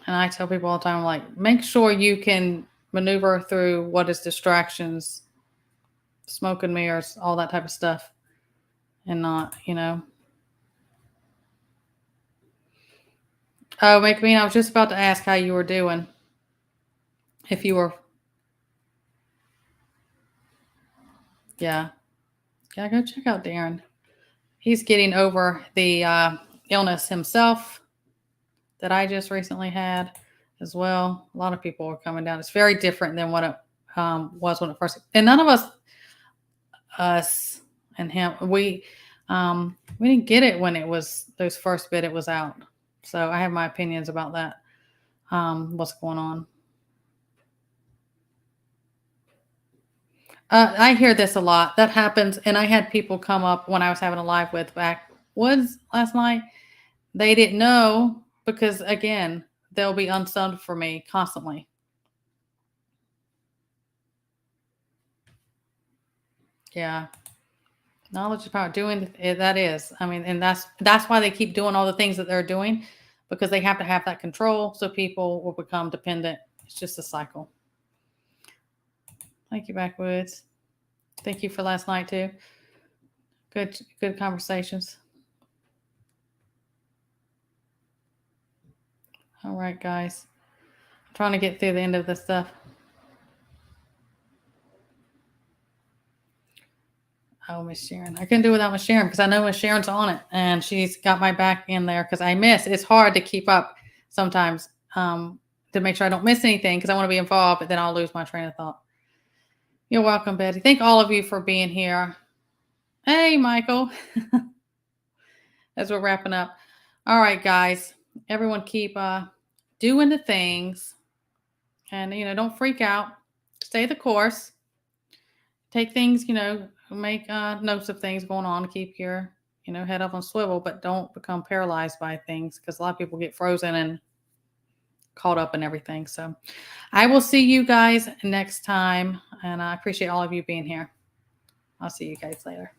And I tell people all the time, like, make sure you can maneuver through what is distractions, smoke and mirrors, all that type of stuff, and not, Oh, McMean, I was just about to ask how you were doing. If you were, yeah. Yeah, go check out Darren. He's getting over the illness himself that I just recently had as well. A lot of people are coming down. It's very different than what it was when it first. And none of us and him, we didn't get it when it was those first bit it was out. So I have my opinions about that. What's going on? I hear this a lot. That happens, and I had people come up when I was having a live with backwoods last night. They didn't know because, again, they'll be unsubbed for me constantly. Yeah, knowledge is power. Doing that is. I mean, and that's why they keep doing all the things that they're doing, because they have to have that control, so people will become dependent. It's just a cycle. Thank you, backwoods. Thank you for last night too. Good conversations. All right, guys. I'm trying to get through the end of this stuff. Oh, Miss Sharon. I couldn't do without Miss Sharon because I know Miss Sharon's on it and she's got my back in there because I miss. It's hard to keep up sometimes to make sure I don't miss anything because I want to be involved, but then I'll lose my train of thought. You're welcome, Betty. Thank all of you for being here. Hey, Michael. As we're wrapping up. All right, guys. Everyone keep doing the things. And, don't freak out. Stay the course. Take things, make notes of things going on. Keep your, head up on swivel, but don't become paralyzed by things because a lot of people get frozen and caught up in everything. So I will see you guys next time. And I appreciate all of you being here. I'll see you guys later.